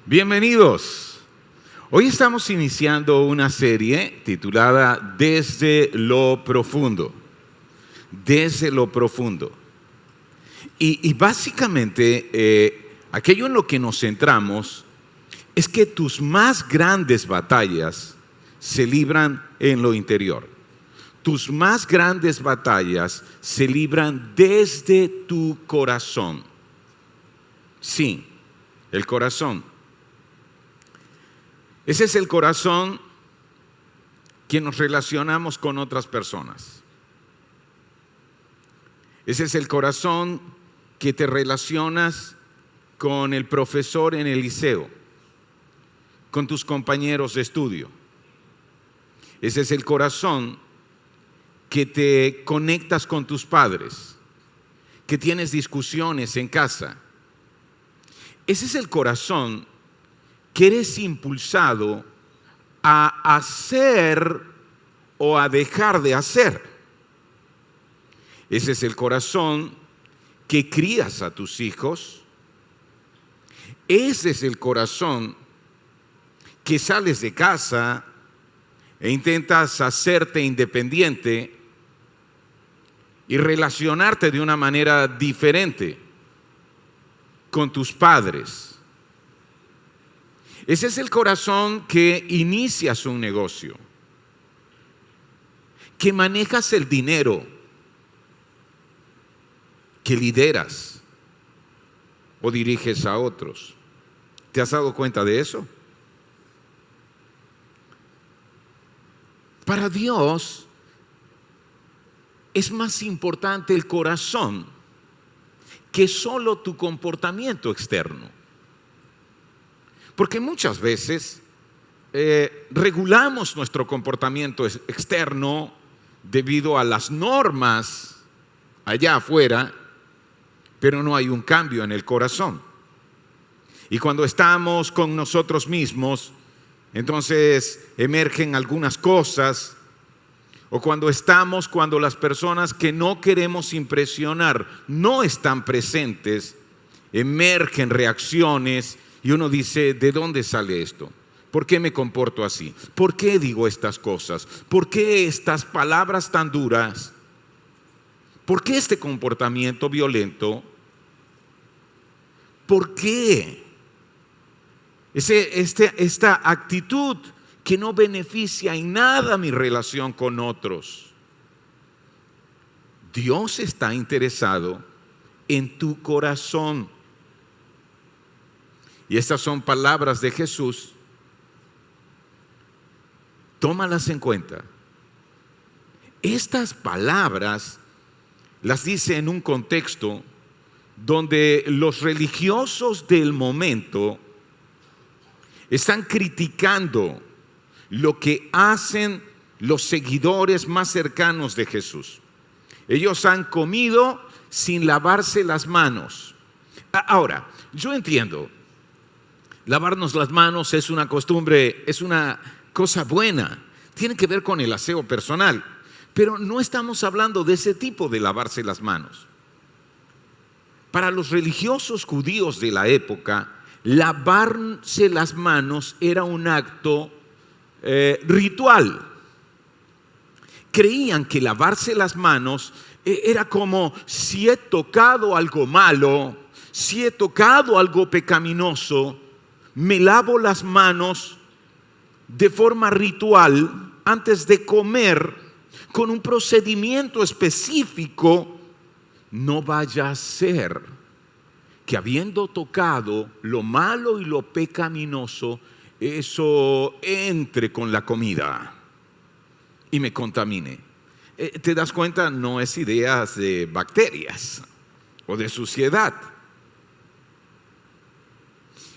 Bienvenidos. Hoy estamos iniciando una serie titulada Desde lo Profundo. Desde lo Profundo. Y básicamente aquello en lo que nos centramos es que tus más grandes batallas se libran en lo interior. Tus más grandes batallas se libran desde tu corazón. Sí, el corazón. Ese es el corazón que nos relacionamos con otras personas. Ese es el corazón que te relacionas con el profesor en el liceo, con tus compañeros de estudio. Ese es el corazón que te conectas con tus padres, que tienes discusiones en casa. Ese es el corazón que eres impulsado a hacer o a dejar de hacer. Ese es el corazón que crías a tus hijos. Ese es el corazón que sales de casa e intentas hacerte independiente y relacionarte de una manera diferente con tus padres. Ese es el corazón que inicias un negocio, que manejas el dinero, que lideras o diriges a otros. ¿Te has dado cuenta de eso? Para Dios es más importante el corazón que solo tu comportamiento externo. Porque muchas veces regulamos nuestro comportamiento externo debido a las normas allá afuera, pero no hay un cambio en el corazón. Y cuando estamos con nosotros mismos, entonces emergen algunas cosas, o cuando las personas que no queremos impresionar no están presentes, emergen reacciones. Y uno dice, ¿de dónde sale esto? ¿Por qué me comporto así? ¿Por qué digo estas cosas? ¿Por qué estas palabras tan duras? ¿Por qué este comportamiento violento? ¿Por qué? Esta actitud que no beneficia en nada mi relación con otros. Dios está interesado en tu corazón. Y estas son palabras de Jesús. Tómalas en cuenta. Estas palabras las dice en un contexto donde los religiosos del momento están criticando lo que hacen los seguidores más cercanos de Jesús. Ellos han comido sin lavarse las manos. Ahora, yo entiendo. Lavarnos las manos es una costumbre, es una cosa buena. Tiene que ver con el aseo personal. Pero no estamos hablando de ese tipo de lavarse las manos. Para los religiosos judíos de la época, lavarse las manos era un acto ritual. Creían que lavarse las manos era como si he tocado algo malo, si he tocado algo pecaminoso, me lavo las manos de forma ritual antes de comer con un procedimiento específico. No vaya a ser que habiendo tocado lo malo y lo pecaminoso, eso entre con la comida y me contamine. ¿Te das cuenta? No es ideas de bacterias o de suciedad.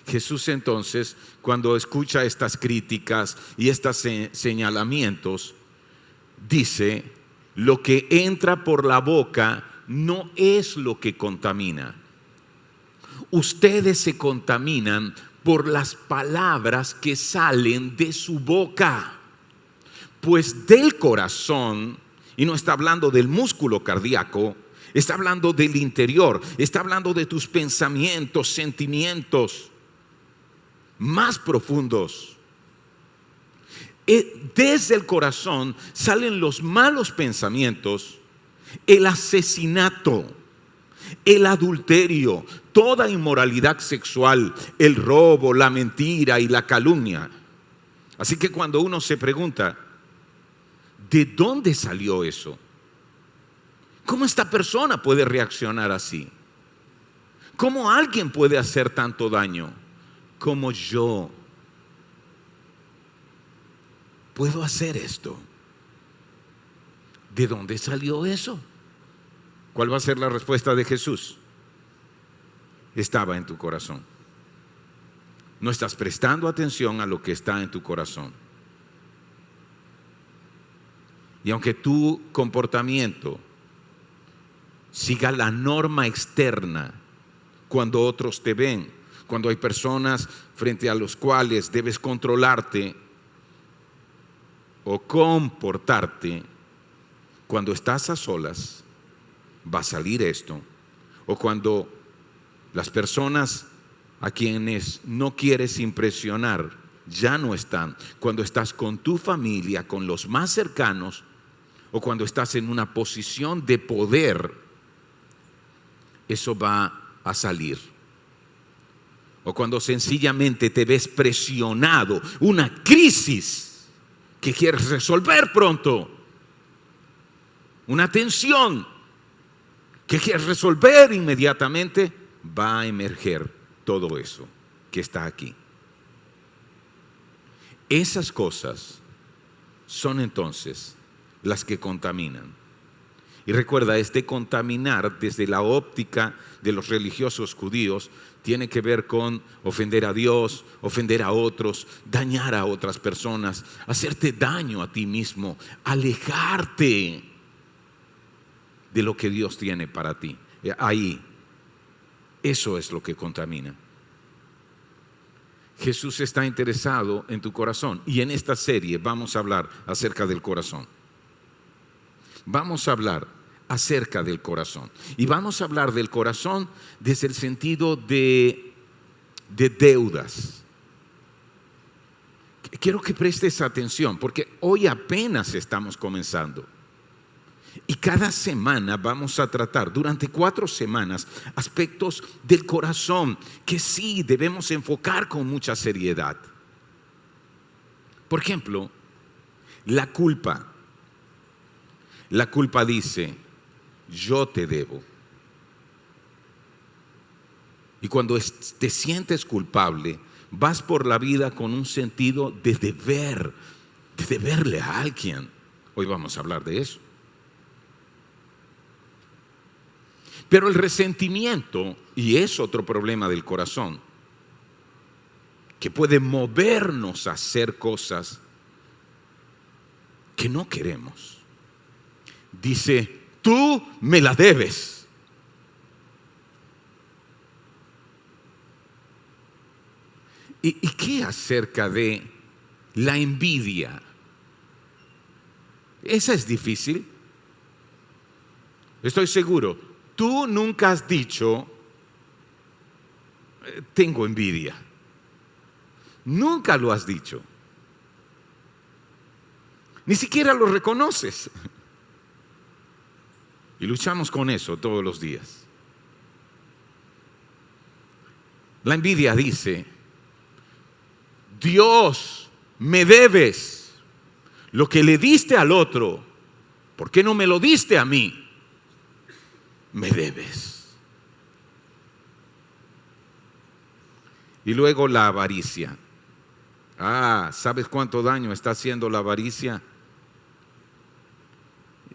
Jesús entonces, cuando escucha estas críticas y estos señalamientos, dice, lo que entra por la boca no es lo que contamina. Ustedes se contaminan por las palabras que salen de su boca. Pues del corazón, y no está hablando del músculo cardíaco, está hablando del interior, está hablando de tus pensamientos, sentimientos. más profundos. Desde el corazón salen los malos pensamientos, el asesinato, el adulterio, toda inmoralidad sexual, el robo, la mentira y la calumnia. Así que cuando uno se pregunta, ¿de dónde salió eso? ¿Cómo esta persona puede reaccionar así? ¿Cómo alguien puede hacer tanto daño como yo puedo hacer esto? ¿De dónde salió eso? ¿Cuál va a ser la respuesta de Jesús? Estaba en tu corazón. No estás prestando atención a lo que está en tu corazón. Y aunque tu comportamiento siga la norma externa, cuando otros te ven, cuando hay personas frente a los cuales debes controlarte o comportarte, cuando estás a solas, va a salir esto. O cuando las personas a quienes no quieres impresionar ya no están, cuando estás con tu familia, con los más cercanos, o cuando estás en una posición de poder, eso va a salir. O cuando sencillamente te ves presionado, una crisis que quieres resolver pronto, una tensión que quieres resolver inmediatamente, va a emerger todo eso que está aquí. Esas cosas son entonces las que contaminan. Y recuerda, este contaminar desde la óptica de los religiosos judíos tiene que ver con ofender a Dios, ofender a otros, dañar a otras personas, hacerte daño a ti mismo, alejarte de lo que Dios tiene para ti. Ahí, eso es lo que contamina. Jesús está interesado en tu corazón y en esta serie vamos a hablar acerca del corazón. Vamos a hablar acerca del corazón y vamos a hablar del corazón desde el sentido de deudas. Quiero que prestes atención porque hoy apenas estamos comenzando. Y cada semana vamos a tratar durante 4 semanas aspectos del corazón que sí debemos enfocar con mucha seriedad. Por ejemplo, la culpa. La culpa dice, yo te debo. Y cuando te sientes culpable, vas por la vida con un sentido de deberle a alguien. Hoy vamos a hablar de eso. Pero el resentimiento, y es otro problema del corazón, que puede movernos a hacer cosas que no queremos. Dice, tú me la debes. ¿Y qué acerca de la envidia? Esa es difícil. Estoy seguro, tú nunca has dicho, tengo envidia. Nunca lo has dicho. Ni siquiera lo reconoces. Y luchamos con eso todos los días. La envidia dice, Dios, me debes lo que le diste al otro. ¿Por qué no me lo diste a mí? Me debes. Y luego la avaricia. ¿Sabes cuánto daño está haciendo la avaricia?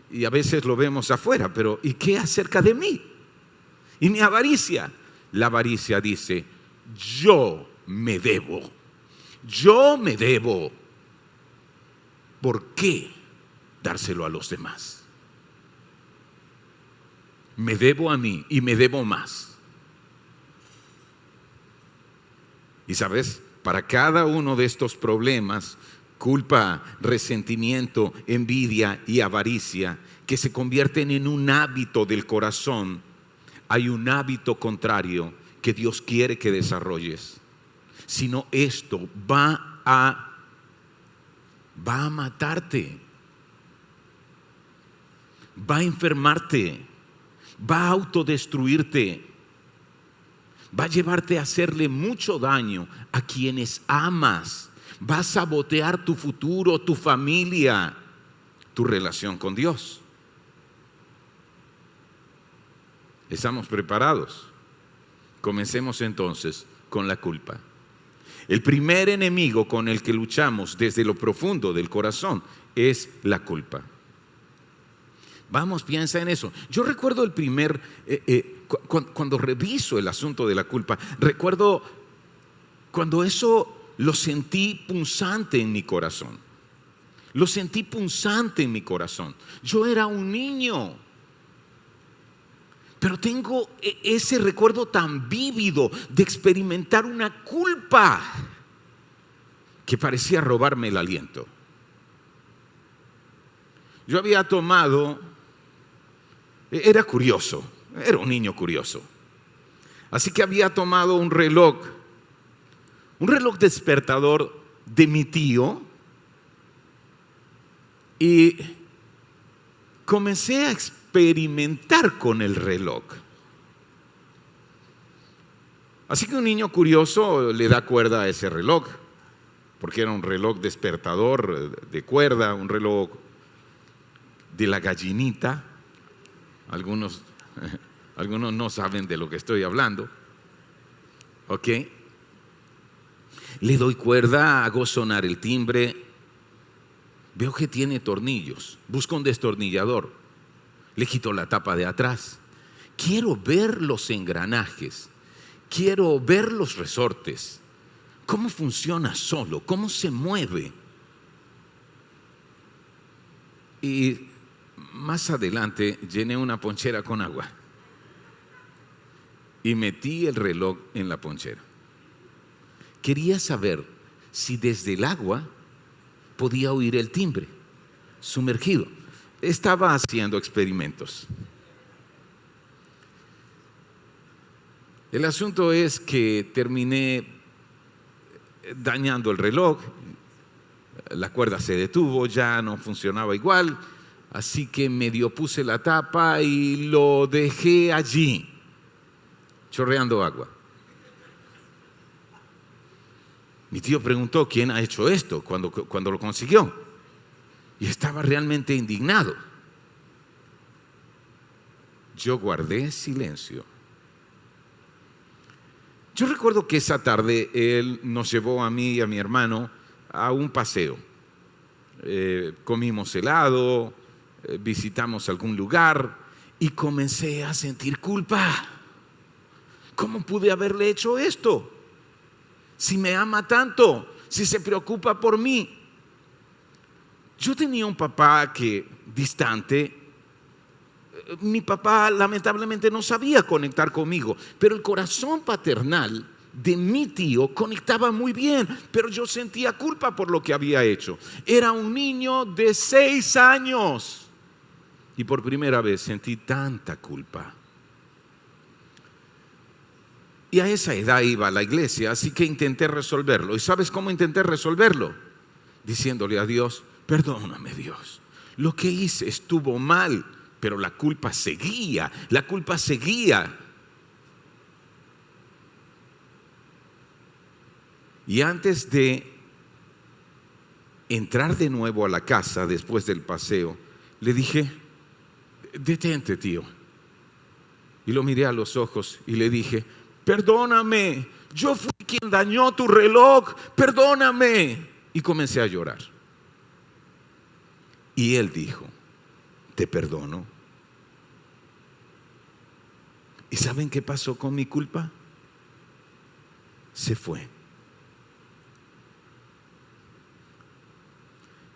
Y a veces lo vemos afuera, pero ¿y qué acerca de mí? Y mi avaricia. La avaricia dice, yo me debo. Yo me debo. ¿Por qué dárselo a los demás? Me debo a mí y me debo más. Y sabes, para cada uno de estos problemas, culpa, resentimiento, envidia y avaricia, que se convierten en un hábito del corazón, hay un hábito contrario que Dios quiere que desarrolles. sino esto va a matarte, va a enfermarte, va a autodestruirte, va a llevarte a hacerle mucho daño a quienes amas, va a sabotear tu futuro, tu familia, tu relación con Dios. ¿Estamos preparados? Comencemos entonces con la culpa. El primer enemigo con el que luchamos desde lo profundo del corazón es la culpa. Vamos, piensa en eso. Yo recuerdo el primer, cuando reviso el asunto de la culpa, recuerdo cuando eso lo sentí punzante en mi corazón. Lo sentí punzante en mi corazón. Yo era un niño, pero tengo ese recuerdo tan vívido de experimentar una culpa que parecía robarme el aliento. Yo había tomado, era curioso, era un niño curioso. Así que había tomado un reloj despertador de mi tío y comencé a experimentar con el reloj. Así que un niño curioso le da cuerda a ese reloj, porque era un reloj despertador de cuerda, un reloj de la gallinita. Algunos no saben de lo que estoy hablando. ¿Ok? Le doy cuerda, hago sonar el timbre. Veo que tiene tornillos. Busco un destornillador. Le quito la tapa de atrás. Quiero ver los engranajes. Quiero ver los resortes. ¿Cómo funciona solo? ¿Cómo se mueve? Y más adelante llené una ponchera con agua y metí el reloj en la ponchera. Quería saber si desde el agua podía oír el timbre sumergido. Estaba haciendo experimentos. El asunto es que terminé dañando el reloj. La cuerda se detuvo, ya no funcionaba igual. Así que medio puse la tapa y lo dejé allí, chorreando agua. Mi tío preguntó quién ha hecho esto cuando lo consiguió. Y estaba realmente indignado. Yo guardé silencio. Yo recuerdo que esa tarde él nos llevó a mí y a mi hermano a un paseo. Comimos helado, visitamos algún lugar y comencé a sentir culpa. ¿Cómo pude haberle hecho esto? Si me ama tanto, si se preocupa por mí. Yo tenía un papá distante. Mi papá lamentablemente no sabía conectar conmigo, pero el corazón paternal de mi tío conectaba muy bien, pero yo sentía culpa por lo que había hecho. Era un niño de 6 años y por primera vez sentí tanta culpa. Y a esa edad iba a la iglesia, así que intenté resolverlo. ¿Y sabes cómo intenté resolverlo? Diciéndole a Dios: perdóname, Dios, lo que hice estuvo mal, pero la culpa seguía, la culpa seguía. Y antes de entrar de nuevo a la casa después del paseo, le dije: detente, tío. Y lo miré a los ojos y le dije: perdóname, yo fui quien dañó tu reloj, perdóname. Y comencé a llorar. Y él dijo: te perdono. ¿Y saben qué pasó con mi culpa? Se fue.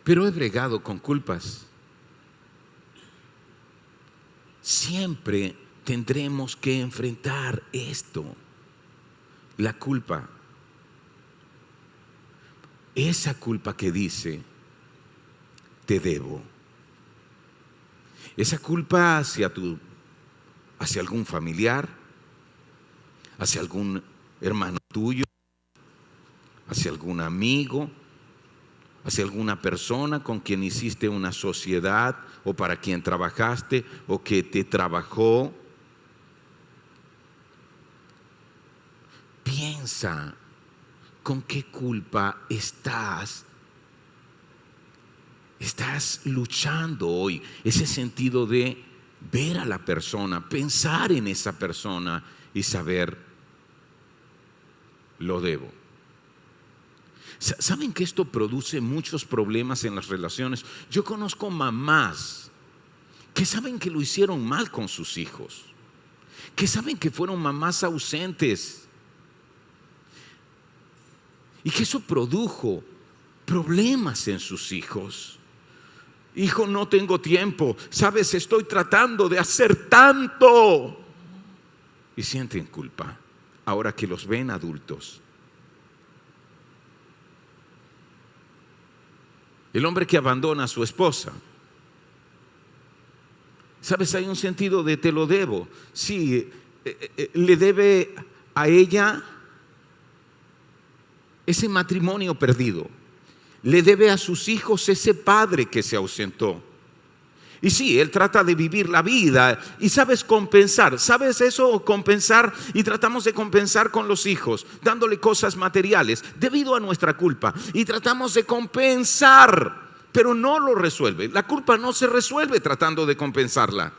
Pero he bregado con culpas. Siempre tendremos que enfrentar esto, la culpa. Esa culpa que dice: te debo. Esa culpa hacia algún familiar, hacia algún hermano tuyo, hacia algún amigo, hacia alguna persona con quien hiciste una sociedad o para quien trabajaste o que te trabajó. Piensa con qué culpa estás luchando hoy. Ese sentido de ver a la persona, pensar en esa persona y saber, lo debo. ¿Saben que esto produce muchos problemas en las relaciones? Yo conozco mamás que saben que lo hicieron mal con sus hijos, que saben que fueron mamás ausentes y que eso produjo problemas en sus hijos. Hijo, no tengo tiempo, sabes, estoy tratando de hacer tanto. Y sienten culpa ahora que los ven adultos. El hombre que abandona a su esposa, sabes, hay un sentido de te lo debo. Sí, le debe a ella ese matrimonio perdido. Le debe a sus hijos ese padre que se ausentó. Y sí, él trata de vivir la vida y sabes compensar. ¿Sabes eso? Compensar, y tratamos de compensar con los hijos, dándole cosas materiales debido a nuestra culpa. Y tratamos de compensar, pero no lo resuelve. La culpa no se resuelve tratando de compensarla.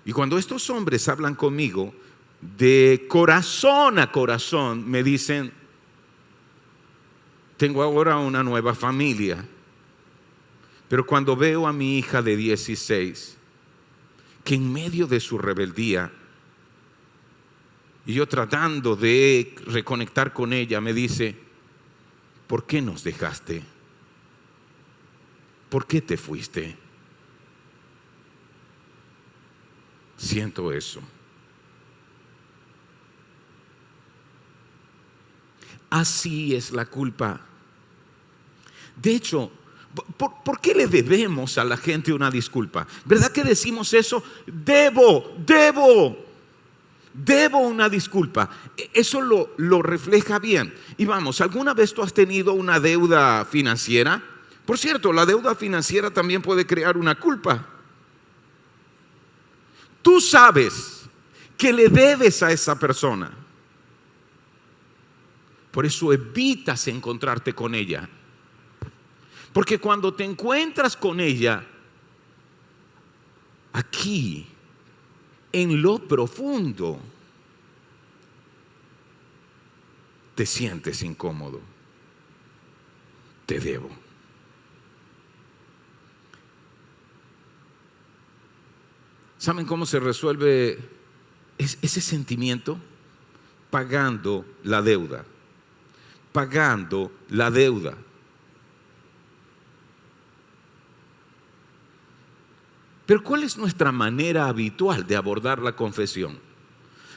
Y cuando estos hombres hablan conmigo, de corazón a corazón, me dicen, tengo ahora una nueva familia, pero cuando veo a mi hija de 16, que en medio de su rebeldía, y yo tratando de reconectar con ella, me dice, ¿por qué nos dejaste? ¿Por qué te fuiste? Siento eso. Así es la culpa. De hecho, ¿por qué le debemos a la gente una disculpa? ¿Verdad que decimos eso? Debo una disculpa. Eso lo refleja bien. Y vamos, ¿alguna vez tú has tenido una deuda financiera? Por cierto, la deuda financiera también puede crear una culpa. Tú sabes que le debes a esa persona. Por eso evitas encontrarte con ella. Porque cuando te encuentras con ella, aquí, en lo profundo, te sientes incómodo. Te debo. ¿Saben cómo se resuelve ese sentimiento? Pagando la deuda. Pagando la deuda. Pero ¿cuál es nuestra manera habitual de abordar la confesión?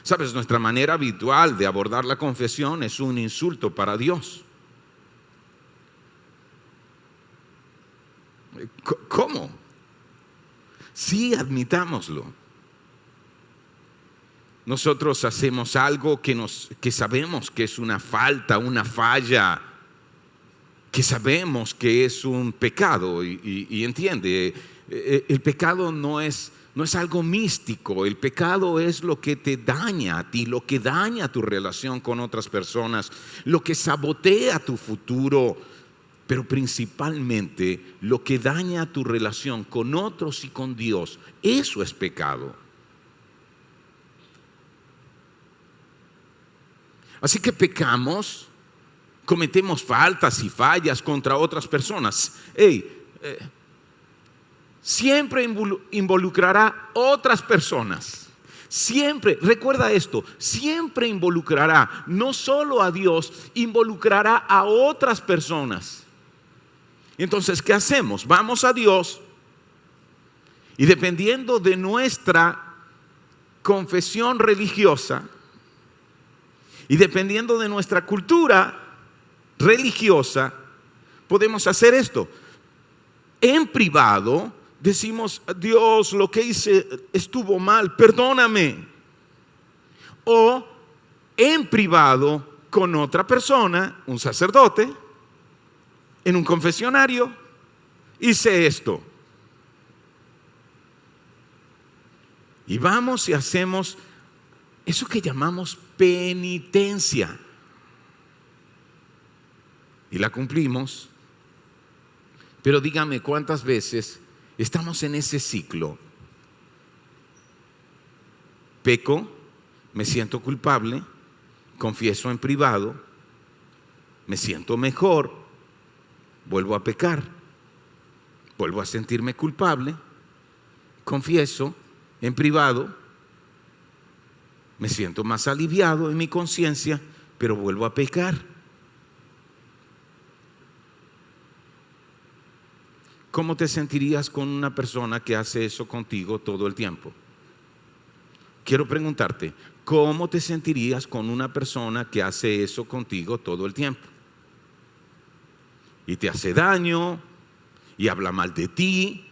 ¿Sabes? Nuestra manera habitual de abordar la confesión es un insulto para Dios. ¿Cómo? Sí, admitámoslo. Nosotros hacemos algo que sabemos que es una falta, una falla, que sabemos que es un pecado y entiende. El pecado no es algo místico. El pecado es lo que te daña a ti, lo que daña tu relación con otras personas, lo que sabotea tu futuro, pero principalmente lo que daña tu relación con otros y con Dios. Eso es pecado. Así que pecamos, cometemos faltas y fallas contra otras personas. Siempre involucrará otras personas. Siempre, recuerda esto, siempre involucrará no solo a Dios, involucrará a otras personas. Entonces, ¿qué hacemos? Vamos a Dios y dependiendo de nuestra confesión religiosa y dependiendo de nuestra cultura religiosa, podemos hacer esto. En privado decimos, Dios, lo que hice estuvo mal, perdóname. O en privado con otra persona, un sacerdote, en un confesionario, hice esto. Y vamos y hacemos eso que llamamos penitencia. Y la cumplimos. Pero dígame cuántas veces estamos en ese ciclo. Peco, me siento culpable, confieso en privado, me siento mejor, vuelvo a pecar, vuelvo a sentirme culpable, confieso en privado, me siento más aliviado en mi conciencia, pero vuelvo a pecar. ¿Cómo te sentirías con una persona que hace eso contigo todo el tiempo? Quiero preguntarte, ¿cómo te sentirías con una persona que hace eso contigo todo el tiempo? Y te hace daño, y habla mal de ti,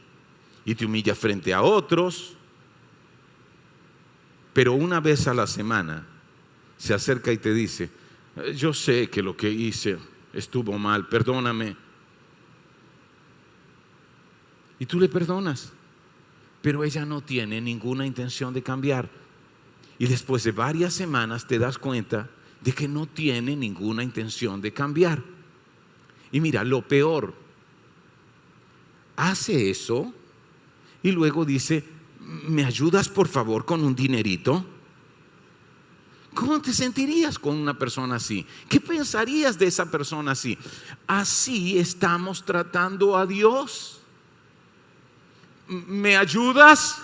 y te humilla frente a otros. Pero una vez a la semana se acerca y te dice, yo sé que lo que hice estuvo mal, perdóname. Y tú le perdonas, pero ella no tiene ninguna intención de cambiar. Y después de varias semanas te das cuenta de que no tiene ninguna intención de cambiar. Y mira, lo peor, hace eso y luego dice, ¿me ayudas por favor con un dinerito? ¿Cómo te sentirías con una persona así? ¿Qué pensarías de esa persona así? Así estamos tratando a Dios. ¿Me ayudas?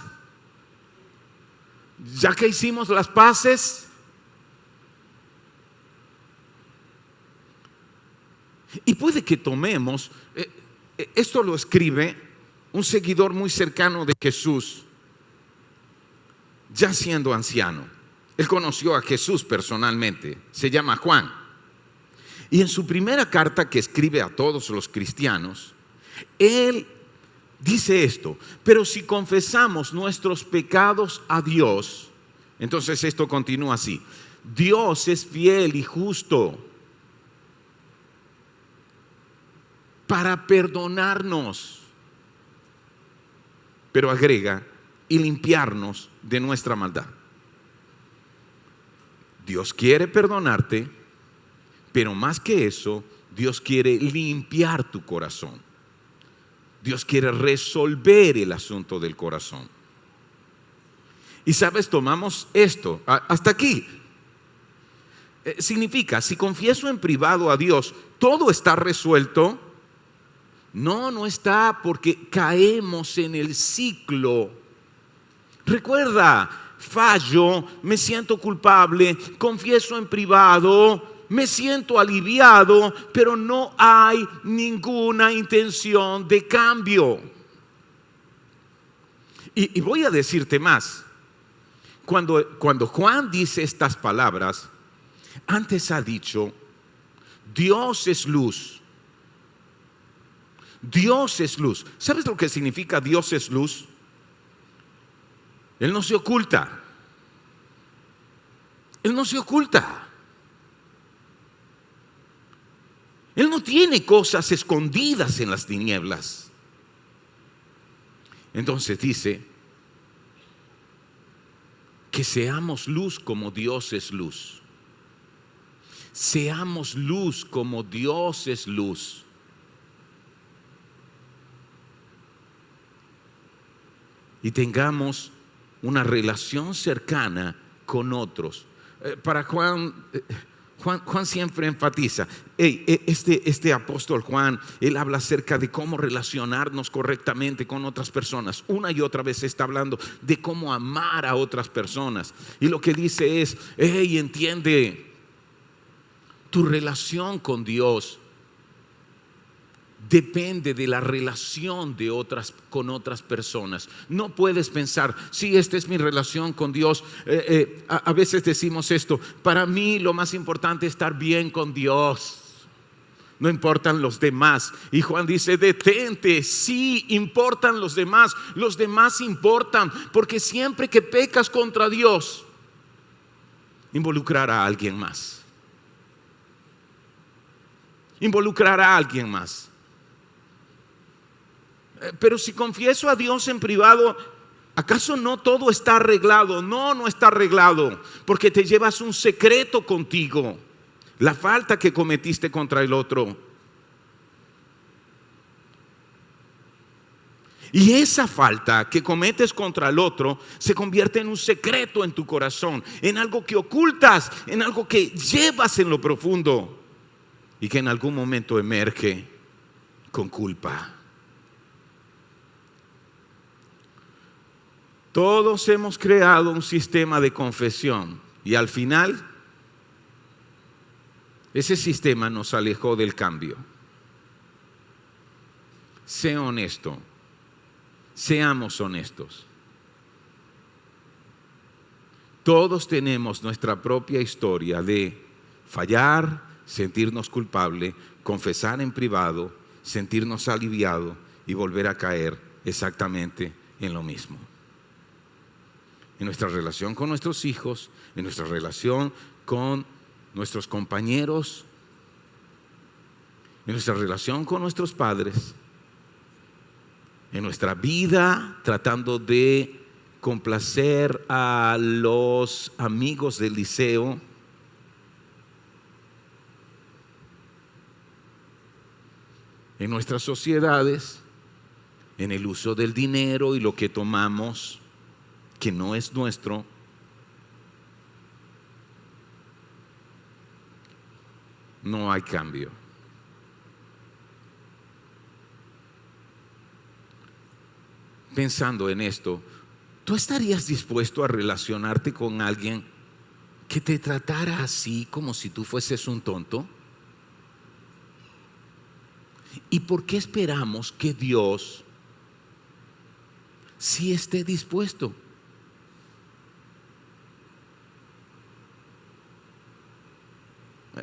Ya que hicimos las paces. Y puede que tomemos, esto lo escribe un seguidor muy cercano de Jesús, ya siendo anciano. Él conoció a Jesús personalmente, se llama Juan. Y en su primera carta que escribe a todos los cristianos, él dice esto: pero si confesamos nuestros pecados a Dios, entonces esto continúa así: Dios es fiel y justo para perdonarnos, pero agrega, y limpiarnos de nuestra maldad. Dios quiere perdonarte, pero más que eso, Dios quiere limpiar tu corazón. Dios quiere resolver el asunto del corazón. Y sabes, tomamos esto hasta aquí. Significa, si confieso en privado a Dios, ¿todo está resuelto? No, no está, porque caemos en el ciclo. Recuerda, fallo, me siento culpable, confieso en privado, me siento aliviado, pero no hay ninguna intención de cambio. Y voy a decirte más. Cuando Juan dice estas palabras, antes ha dicho, Dios es luz. Dios es luz. ¿Sabes lo que significa Dios es luz? Él no se oculta. Él no se oculta. Él no tiene cosas escondidas en las tinieblas. Entonces dice que seamos luz como Dios es luz. Seamos luz como Dios es luz. Y tengamos una relación cercana con otros. Para Juan siempre enfatiza, este apóstol Juan, él habla acerca de cómo relacionarnos correctamente con otras personas. Una y otra vez está hablando de cómo amar a otras personas. Y lo que dice es, entiende, tu relación con Dios depende de la relación con otras personas. No puedes pensar, sí, esta es mi relación con Dios. A veces decimos esto: para mí lo más importante es estar bien con Dios, no importan los demás. Y Juan dice, detente, sí importan los demás importan, porque siempre que pecas contra Dios, involucrar a alguien más. involucrar a alguien más. Pero si confieso a Dios en privado, ¿acaso no todo está arreglado? No, no está arreglado, porque te llevas un secreto contigo, la falta que cometiste contra el otro. Y esa falta que cometes contra el otro se convierte en un secreto en tu corazón, en algo que ocultas, en algo que llevas en lo profundo y que en algún momento emerge con culpa. Todos hemos creado un sistema de confesión y al final ese sistema nos alejó del cambio. Sé honesto. Seamos honestos. Todos tenemos nuestra propia historia de fallar, sentirnos culpables, confesar en privado, sentirnos aliviados y volver a caer exactamente en lo mismo. En nuestra relación con nuestros hijos, en nuestra relación con nuestros compañeros, en nuestra relación con nuestros padres, en nuestra vida tratando de complacer a los amigos del liceo, en nuestras sociedades, en el uso del dinero y lo que tomamos que no es nuestro. No hay cambio. Pensando en esto, ¿tú estarías dispuesto a relacionarte con alguien que te tratara así como si tú fueses un tonto? ¿Y por qué esperamos que Dios sí esté dispuesto?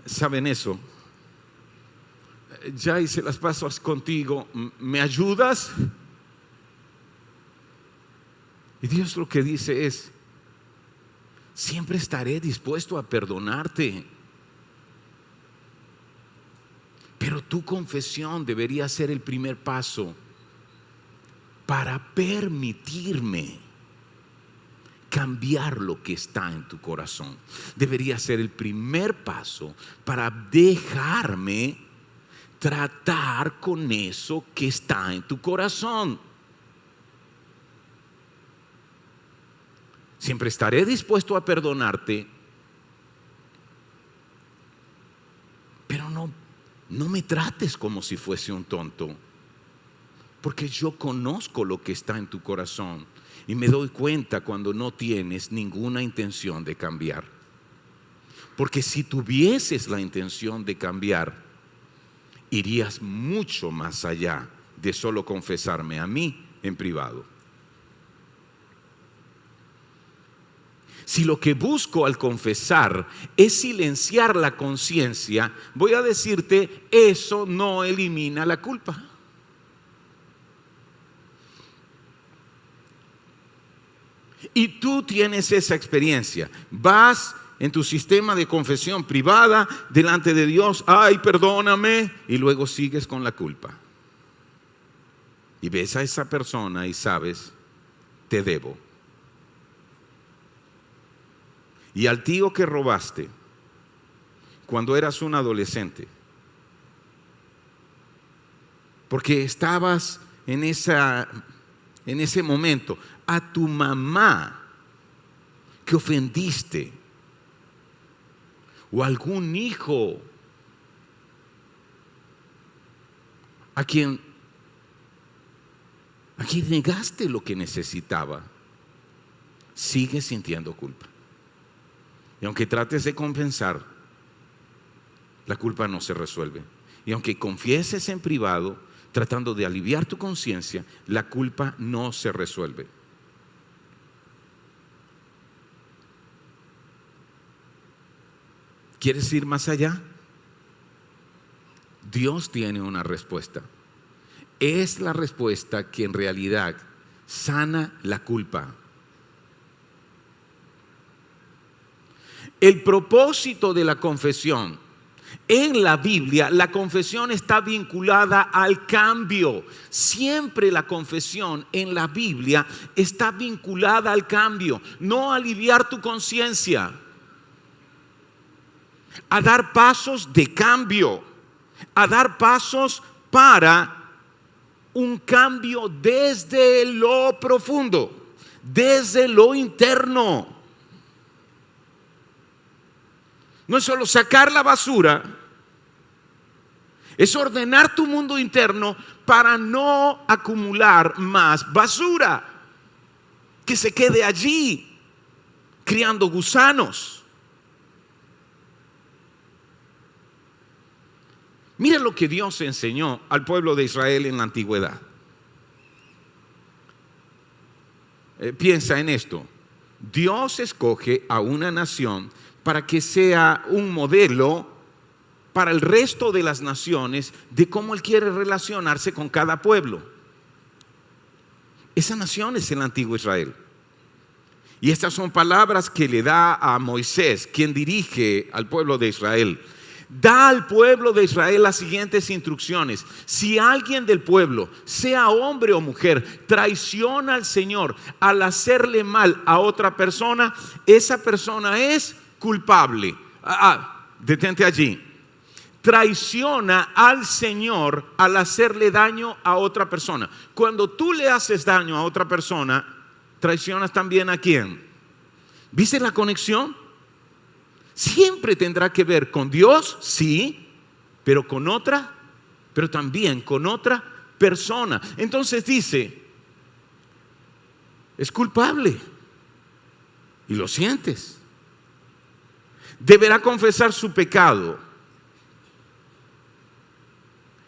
¿Saben eso? Ya hice las pasos contigo, ¿me ayudas? Y Dios lo que dice es: siempre estaré dispuesto a perdonarte. Pero tu confesión debería ser el primer paso para permitirme cambiar lo que está en tu corazón. Debería ser el primer paso para dejarme tratar con eso que está en tu corazón. Siempre estaré dispuesto a perdonarte, pero no me trates como si fuese un tonto, porque yo conozco lo que está en tu corazón y me doy cuenta cuando no tienes ninguna intención de cambiar. Porque si tuvieses la intención de cambiar, irías mucho más allá de solo confesarme a mí en privado. Si lo que busco al confesar es silenciar la conciencia, voy a decirte, eso no elimina la culpa. Y tú tienes esa experiencia. Vas en tu sistema de confesión privada delante de Dios, ay, perdóname, y luego sigues con la culpa. Y ves a esa persona y sabes, te debo. Y al tío que robaste cuando eras un adolescente, porque estabas en ese momento, a tu mamá que ofendiste, o algún hijo a quien negaste lo que necesitaba, sigues sintiendo culpa. Y aunque trates de compensar, la culpa no se resuelve. Y aunque confieses en privado, tratando de aliviar tu conciencia, la culpa no se resuelve. ¿Quieres ir más allá? Dios tiene una respuesta. Es la respuesta que en realidad sana la culpa. El propósito de la confesión En la Biblia, la confesión está vinculada al cambio. Siempre la confesión en la Biblia está vinculada al cambio, no a aliviar tu conciencia, a dar pasos de cambio, a dar pasos para un cambio desde lo profundo, desde lo interno. No es solo sacar la basura, es ordenar tu mundo interno para no acumular más basura que se quede allí criando gusanos. Mira lo que Dios enseñó al pueblo de Israel en la antigüedad. Piensa en esto. Dios escoge a una nación para que sea un modelo para el resto de las naciones de cómo Él quiere relacionarse con cada pueblo. Esa nación es el antiguo Israel. Y estas son palabras que le da a Moisés, quien dirige al pueblo de Israel. Da al pueblo de Israel las siguientes instrucciones: si alguien del pueblo, sea hombre o mujer, traiciona al Señor al hacerle mal a otra persona, esa persona es culpable. Detente allí. Traiciona al Señor al hacerle daño a otra persona. Cuando tú le haces daño a otra persona, traicionas también ¿a quién? ¿Viste la conexión? Siempre tendrá que ver con Dios, sí, pero también con otra persona. Entonces dice, es culpable y lo sientes. Deberá confesar su pecado.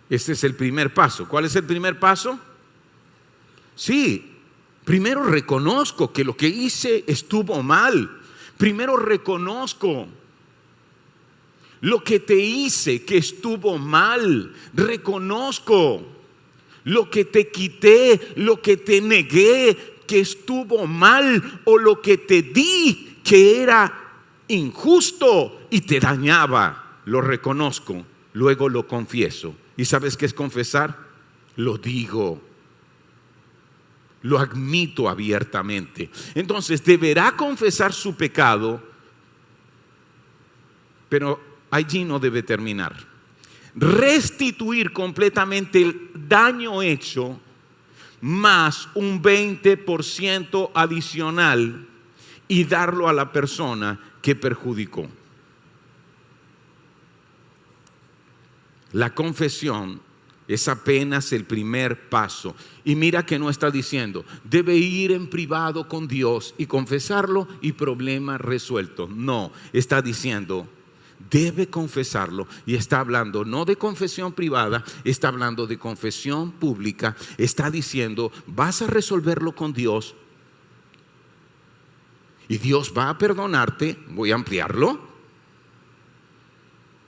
Este es el primer paso. ¿Cuál es el primer paso? Sí, primero reconozco que lo que hice estuvo mal. Primero reconozco lo que te hice que estuvo mal. Reconozco lo que te quité, lo que te negué que estuvo mal, o lo que te di que era injusto y te dañaba. Lo reconozco, luego lo confieso. ¿Y sabes qué es confesar? Lo digo, lo admito abiertamente. Entonces deberá confesar su pecado, pero allí no debe terminar. Restituir completamente el daño hecho, más un 20% adicional, y darlo a la persona que perjudicó. La confesión es apenas el primer paso. Y mira que no está diciendo, debe ir en privado con Dios y confesarlo y problema resuelto. No, está diciendo, debe confesarlo, y está hablando no de confesión privada, está hablando de confesión pública. Está diciendo, vas a resolverlo con Dios y Dios va a perdonarte. Voy a ampliarlo,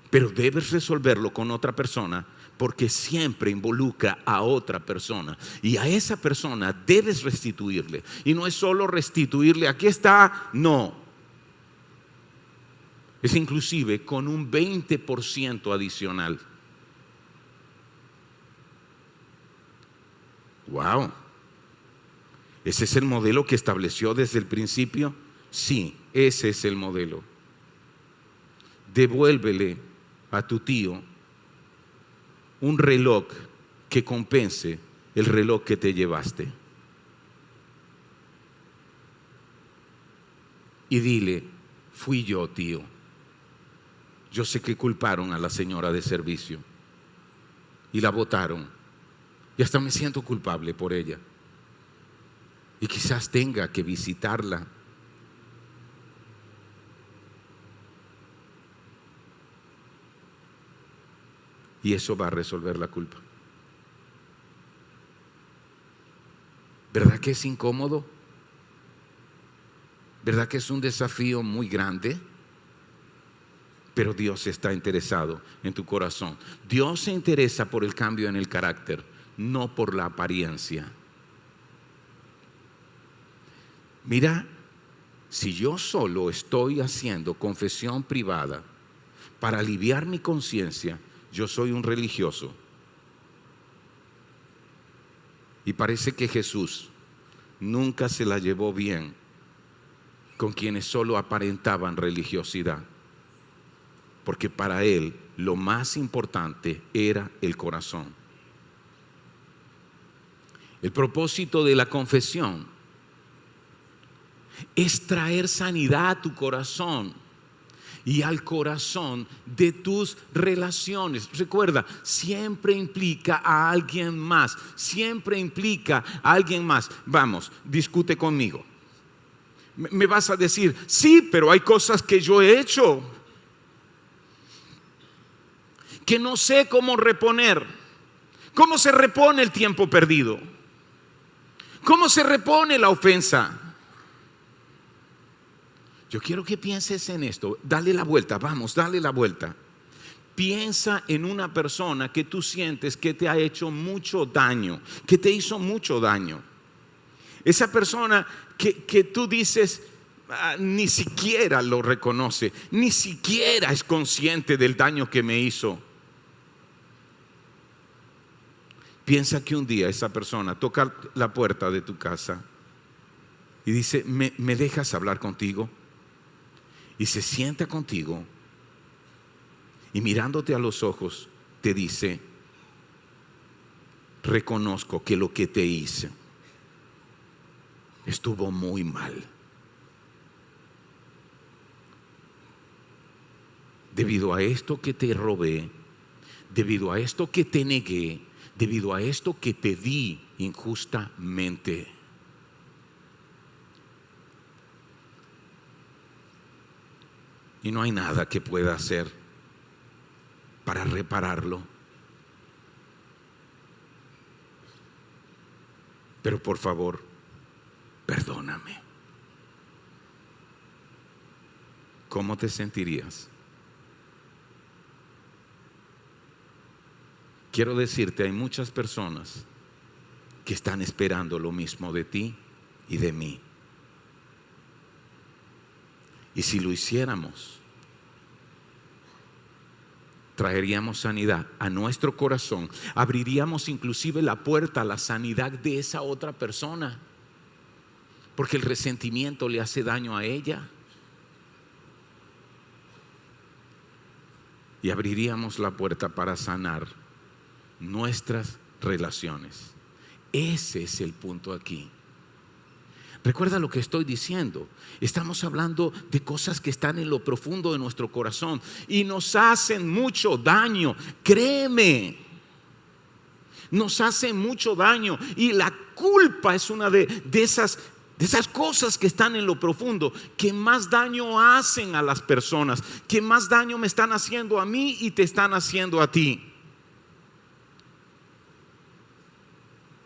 pero debes resolverlo con otra persona, porque siempre involucra a otra persona, y a esa persona debes restituirle. Y no es solo restituirle, aquí está, no, es inclusive con un 20% adicional. Wow, ¿ese es el modelo que estableció desde el principio? Sí, ese es el modelo. Devuélvele a tu tío un reloj que compense el reloj que te llevaste. Y dile, fui yo, tío. Yo sé que culparon a la señora de servicio y la botaron, y hasta me siento culpable por ella, y quizás tenga que visitarla. Y eso va a resolver la culpa. ¿Verdad que es incómodo? ¿Verdad que es un desafío muy grande? Pero Dios está interesado en tu corazón. Dios se interesa por el cambio en el carácter, no por la apariencia. Mira, si yo solo estoy haciendo confesión privada para aliviar mi conciencia, yo soy un religioso. Y parece que Jesús nunca se la llevó bien con quienes solo aparentaban religiosidad, porque para Él lo más importante era el corazón. El propósito de la confesión es traer sanidad a tu corazón y al corazón de tus relaciones. Recuerda, siempre implica a alguien más, siempre implica a alguien más. Vamos, discute conmigo. Me vas a decir, sí, pero hay cosas que yo he hecho que no sé cómo reponer. ¿Cómo se repone el tiempo perdido? ¿Cómo se repone la ofensa? Yo quiero que pienses en esto. Dale la vuelta, vamos, dale la vuelta. Piensa en una persona que tú sientes que te ha hecho mucho daño, que te hizo mucho daño. Esa persona que tú dices, ni siquiera lo reconoce, ni siquiera es consciente del daño que me hizo. Piensa que un día esa persona toca la puerta de tu casa y dice, ¿me dejas hablar contigo? Y se sienta contigo y mirándote a los ojos te dice, reconozco que lo que te hice estuvo muy mal. Debido a esto que te robé, debido a esto que te negué, debido a esto que te di injustamente. Y no hay nada que pueda hacer para repararlo. Pero por favor, perdóname. ¿Cómo te sentirías? Quiero decirte, hay muchas personas que están esperando lo mismo de ti y de mí. Y si lo hiciéramos, traeríamos sanidad a nuestro corazón, abriríamos inclusive la puerta a la sanidad de esa otra persona, porque el resentimiento le hace daño a ella. Y abriríamos la puerta para sanar nuestras relaciones. Ese es el punto aquí. Recuerda lo que estoy diciendo. Estamos hablando de cosas que están en lo profundo de nuestro corazón y nos hacen mucho daño. Créeme, nos hacen mucho daño. Y la culpa es una de esas cosas que están en lo profundo, que más daño hacen a las personas, que más daño me están haciendo a mí y te están haciendo a ti.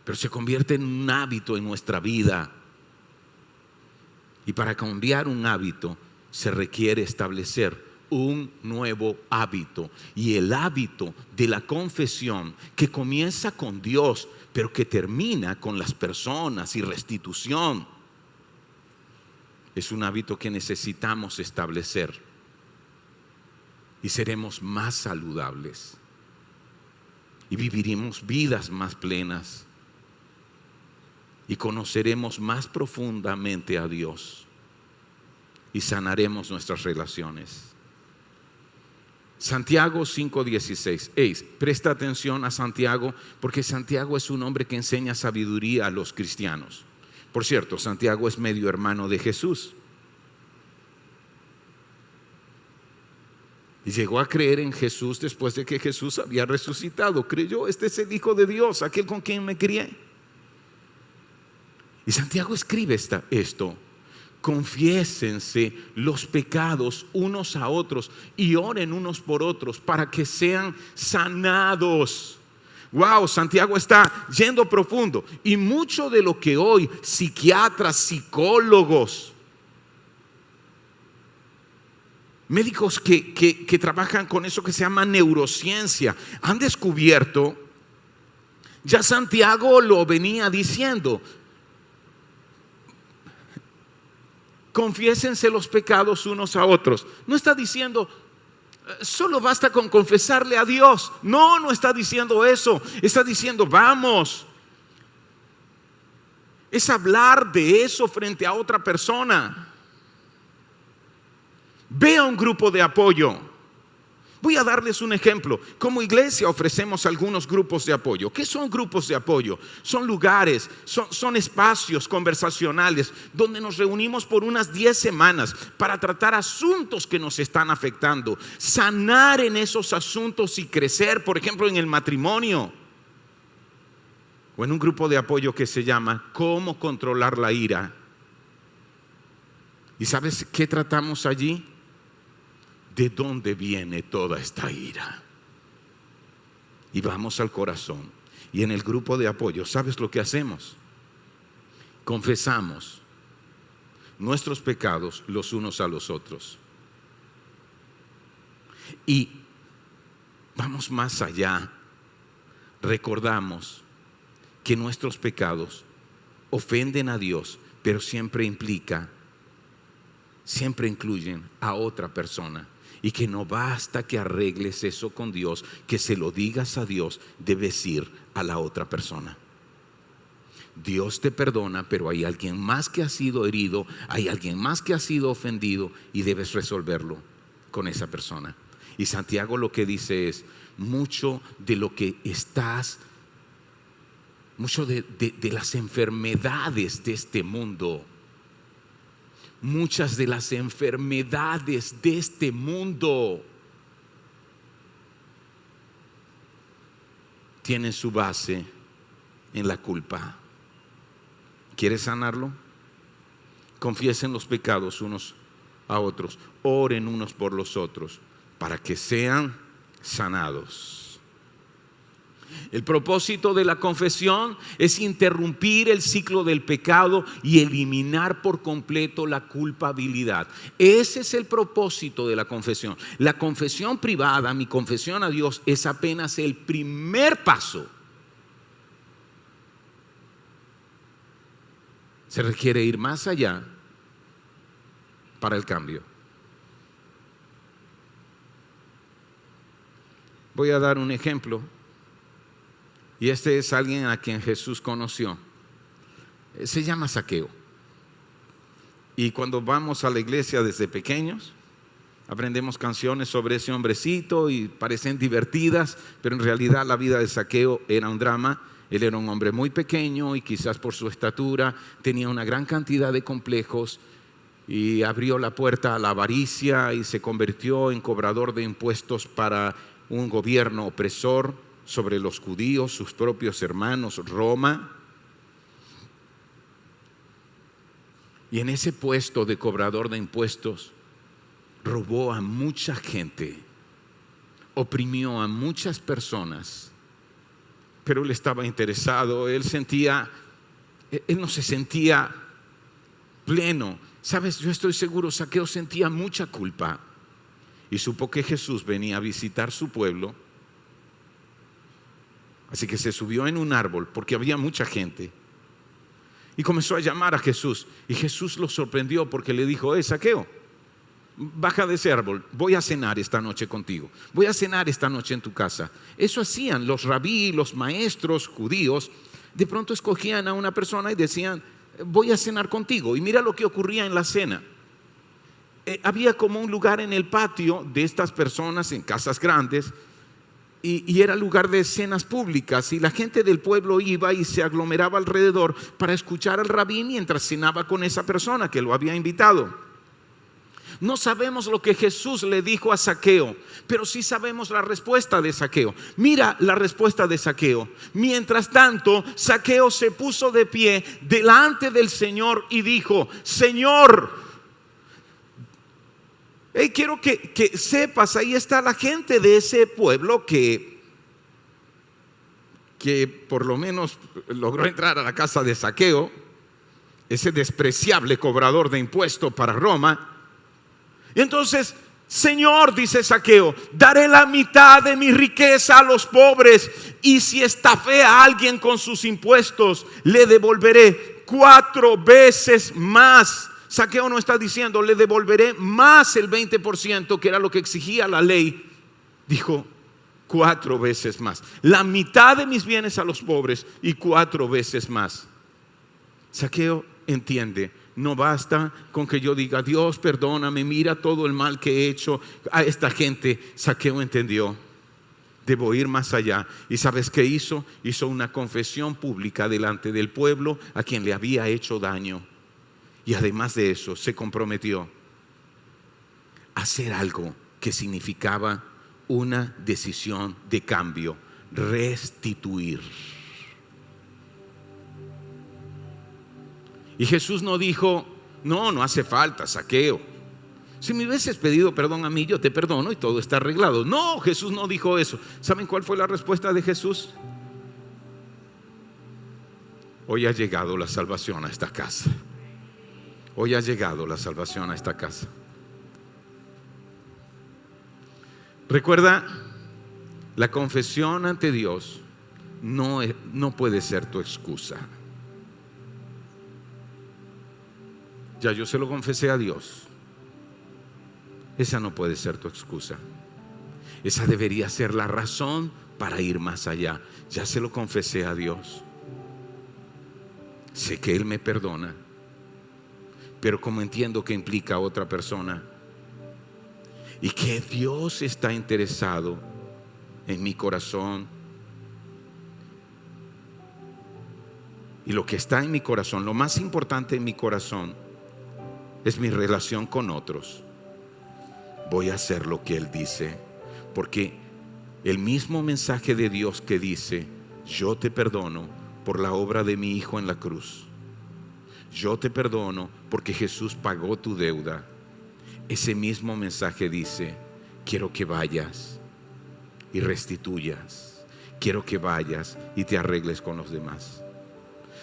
Pero se convierte en un hábito en nuestra vida. Y para cambiar un hábito se requiere establecer un nuevo hábito. Y el hábito de la confesión, que comienza con Dios, pero que termina con las personas y restitución, es un hábito que necesitamos establecer. Y seremos más saludables. Y viviremos vidas más plenas. Y conoceremos más profundamente a Dios. Y sanaremos nuestras relaciones. Santiago 5:16. Presta atención a Santiago, porque Santiago es un hombre que enseña sabiduría a los cristianos. Por cierto, Santiago es medio hermano de Jesús. Y llegó a creer en Jesús después de que Jesús había resucitado. Creyó, este es el Hijo de Dios, aquel con quien me crié. Y Santiago escribe esto: confiésense los pecados unos a otros y oren unos por otros para que sean sanados. Wow, Santiago está yendo profundo. Y mucho de lo que hoy psiquiatras, psicólogos, médicos que trabajan con eso que se llama neurociencia han descubierto, ya Santiago lo venía diciendo. Confiésense los pecados unos a otros. No está diciendo solo basta con confesarle a Dios. No, no está diciendo eso. Está diciendo, vamos. Es hablar de eso frente a otra persona. Ve a un grupo de apoyo. Voy a darles un ejemplo. Como iglesia ofrecemos algunos grupos de apoyo. ¿Qué son grupos de apoyo? Son lugares, son espacios conversacionales donde nos reunimos por unas 10 semanas para tratar asuntos que nos están afectando, sanar en esos asuntos y crecer, por ejemplo, en el matrimonio. O en un grupo de apoyo que se llama ¿Cómo controlar la ira? ¿Y sabes qué tratamos allí? ¿De dónde viene toda esta ira? Y vamos al corazón. Y en el grupo de apoyo, ¿sabes lo que hacemos? Confesamos nuestros pecados los unos a los otros. Y vamos más allá. Recordamos que nuestros pecados ofenden a Dios, pero siempre incluyen a otra persona. Y que no basta que arregles eso con Dios, que se lo digas a Dios, debes ir a la otra persona. Dios te perdona, pero hay alguien más que ha sido herido, hay alguien más que ha sido ofendido y debes resolverlo con esa persona. Y Santiago lo que dice es, mucho de lo que mucho de las enfermedades de este mundo, muchas de las enfermedades de este mundo tienen su base en la culpa. ¿Quieres sanarlo? Confiesen los pecados unos a otros, oren unos por los otros para que sean sanados. El propósito de la confesión es interrumpir el ciclo del pecado y eliminar por completo la culpabilidad. Ese es el propósito de la confesión. La confesión privada, mi confesión a Dios, es apenas el primer paso. Se requiere ir más allá para el cambio. Voy a dar un ejemplo. Y este es alguien a quien Jesús conoció. Se llama Zaqueo. Y cuando vamos a la iglesia desde pequeños, aprendemos canciones sobre ese hombrecito y parecen divertidas, pero en realidad la vida de Zaqueo era un drama. Él era un hombre muy pequeño y quizás por su estatura tenía una gran cantidad de complejos y abrió la puerta a la avaricia y se convirtió en cobrador de impuestos para un gobierno opresor sobre los judíos, sus propios hermanos, Roma. Y en ese puesto de cobrador de impuestos robó a mucha gente, oprimió a muchas personas, pero él estaba interesado, él no se sentía pleno. Sabes, yo estoy seguro, Zaqueo sentía mucha culpa y supo que Jesús venía a visitar su pueblo. Así que se subió en un árbol porque había mucha gente y comenzó a llamar a Jesús. Y Jesús lo sorprendió porque le dijo: Zaqueo, baja de ese árbol, voy a cenar esta noche contigo, voy a cenar esta noche en tu casa. Eso hacían los rabí, los maestros judíos. De pronto escogían a una persona y decían: voy a cenar contigo. Y mira lo que ocurría en la cena. Había como un lugar en el patio de estas personas en casas grandes. Y era lugar de cenas públicas y la gente del pueblo iba y se aglomeraba alrededor para escuchar al rabí mientras cenaba con esa persona que lo había invitado. No sabemos lo que Jesús le dijo a Zaqueo, pero sí sabemos la respuesta de Zaqueo. Mira la respuesta de Zaqueo. Mientras tanto, Zaqueo se puso de pie delante del Señor y dijo: Señor, quiero que sepas, ahí está la gente de ese pueblo que por lo menos logró entrar a la casa de Zaqueo, ese despreciable cobrador de impuestos para Roma. Y entonces, Señor, dice Zaqueo, daré la mitad de mi riqueza a los pobres, y si estafé a alguien con sus impuestos, le devolveré 4 veces más Zaqueo no está diciendo, le devolveré más el 20%, que era lo que exigía la ley. Dijo, 4 veces más. La mitad de mis bienes a los pobres y 4 veces más. Zaqueo entiende, no basta con que yo diga, Dios, perdóname, mira todo el mal que he hecho a esta gente. Zaqueo entendió, debo ir más allá. ¿Y sabes qué hizo? Hizo una confesión pública delante del pueblo a quien le había hecho daño. Y además de eso, se comprometió a hacer algo que significaba una decisión de cambio: restituir. Y Jesús no dijo, no hace falta, Zaqueo. Si me hubieses pedido perdón a mí, yo te perdono y todo está arreglado. No, Jesús no dijo eso. ¿Saben cuál fue la respuesta de Jesús? Hoy ha llegado la salvación a esta casa. Hoy ha llegado la salvación a esta casa. Recuerda, la confesión ante Dios no puede ser tu excusa. Ya yo se lo confesé a Dios. Esa no puede ser tu excusa. Esa debería ser la razón para ir más allá. Ya se lo confesé a Dios. Sé que Él me perdona, pero como entiendo que implica a otra persona y que Dios está interesado en mi corazón, y lo que está en mi corazón, lo más importante en mi corazón, es mi relación con otros. Voy a hacer lo que Él dice, porque el mismo mensaje de Dios que dice, yo te perdono por la obra de mi Hijo en la cruz, yo te perdono porque Jesús pagó tu deuda. Ese mismo mensaje dice, quiero que vayas y restituyas, quiero que vayas y te arregles con los demás.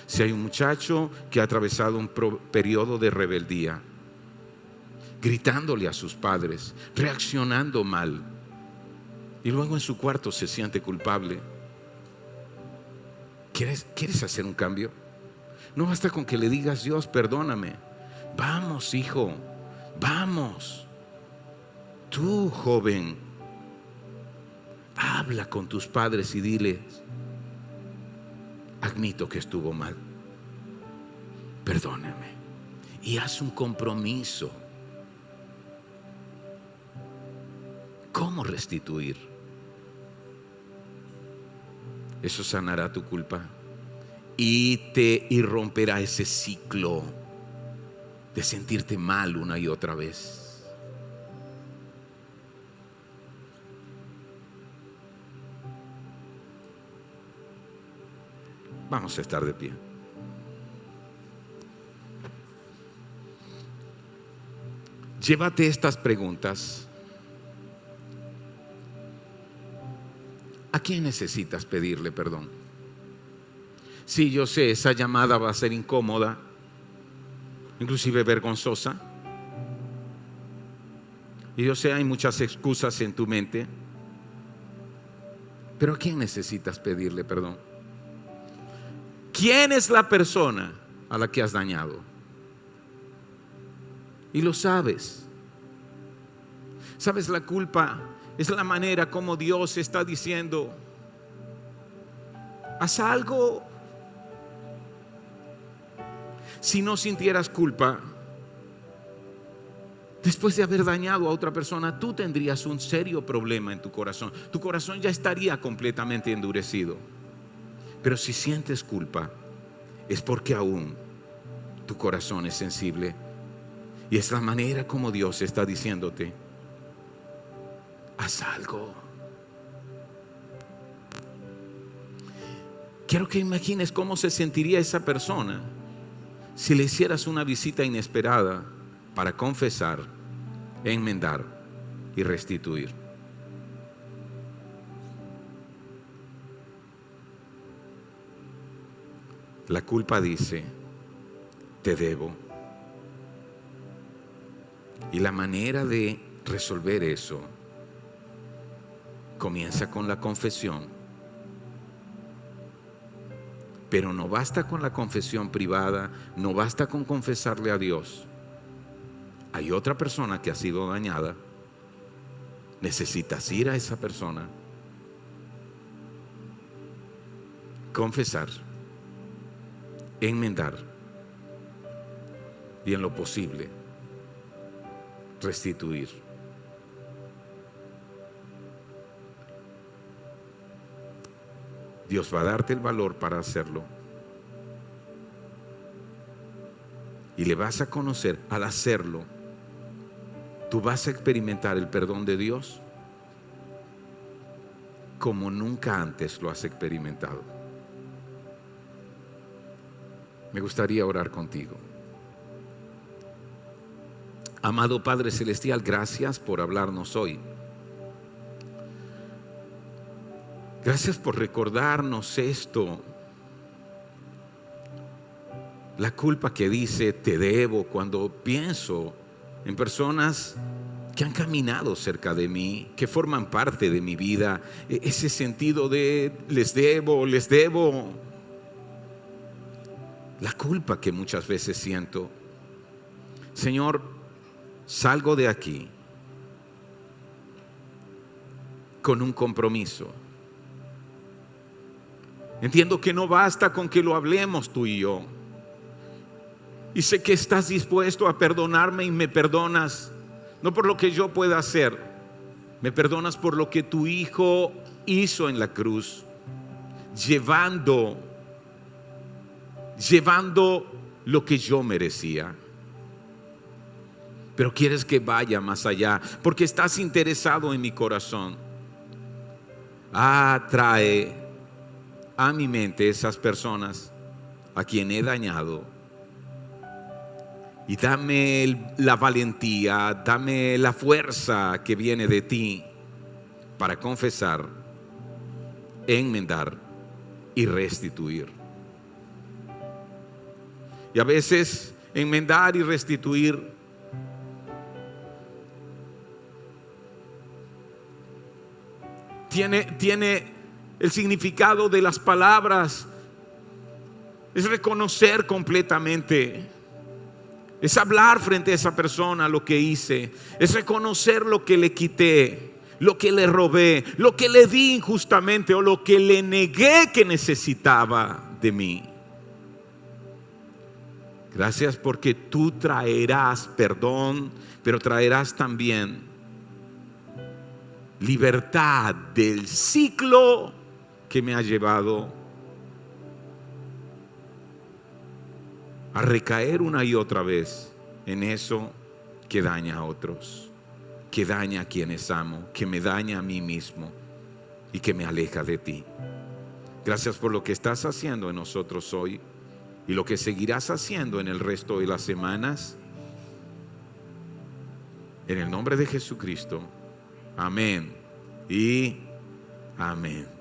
Si hay un muchacho que ha atravesado un periodo de rebeldía, gritándole a sus padres, reaccionando mal, y luego en su cuarto se siente culpable, ¿quieres hacer un cambio? No basta con que le digas, Dios, perdóname. Vamos, hijo, vamos. Tú, joven, habla con tus padres y diles, admito que estuvo mal, perdóname, y haz un compromiso. ¿Cómo restituir? Eso sanará tu culpa y romperá ese ciclo de sentirte mal una y otra vez. Vamos a estar de pie. Llévate estas preguntas. ¿A quién necesitas pedirle perdón? Sí, yo sé, esa llamada va a ser incómoda, inclusive vergonzosa. Y yo sé, hay muchas excusas en tu mente. Pero ¿a quién necesitas pedirle perdón? ¿Quién es la persona a la que has dañado? Y lo sabes. ¿Sabes? La culpa es la manera como Dios está diciendo, haz algo. Si no sintieras culpa, después de haber dañado a otra persona, tú tendrías un serio problema en tu corazón. Tu corazón ya estaría completamente endurecido. Pero si sientes culpa, es porque aún tu corazón es sensible. Y es la manera como Dios está diciéndote, haz algo. Quiero que imagines cómo se sentiría esa persona si le hicieras una visita inesperada para confesar, enmendar y restituir. La culpa dice, te debo. Y la manera de resolver eso comienza con la confesión. Pero no basta con la confesión privada, no basta con confesarle a Dios. hay otra persona que ha sido dañada. Necesitas ir a esa persona, confesar, enmendar y en lo posible restituir. Dios va a darte el valor para hacerlo. Y le vas a conocer. Al hacerlo, tú vas a experimentar el perdón de Dios como nunca antes lo has experimentado. Me gustaría orar contigo. Amado Padre Celestial, gracias por hablarnos hoy. Gracias por recordarnos esto. La culpa que dice te debo, cuando pienso en personas que han caminado cerca de mí, que forman parte de mi vida, ese sentido de les debo. La culpa que muchas veces siento. Señor, salgo de aquí con un compromiso. Entiendo que no basta con que lo hablemos tú y yo. Y sé que estás dispuesto a perdonarme y me perdonas, no por lo que yo pueda hacer, me perdonas por lo que tu Hijo hizo en la cruz, llevando lo que yo merecía. Pero quieres que vaya más allá, porque estás interesado en mi corazón. Trae a mi mente esas personas a quien he dañado. Y dame la valentía, dame la fuerza que viene de ti para confesar, enmendar y restituir. Y a veces enmendar y restituir tiene el significado de las palabras. Es reconocer completamente. Es hablar frente a esa persona lo que hice. Es reconocer lo que le quité, lo que le robé, lo que le di injustamente o lo que le negué que necesitaba de mí. Gracias porque tú traerás perdón, pero traerás también libertad del ciclo que me ha llevado a recaer una y otra vez en eso que daña a otros, que daña a quienes amo, que me daña a mí mismo y que me aleja de ti. Gracias por lo que estás haciendo en nosotros hoy y lo que seguirás haciendo en el resto de las semanas. En el nombre de Jesucristo. Amén y amén.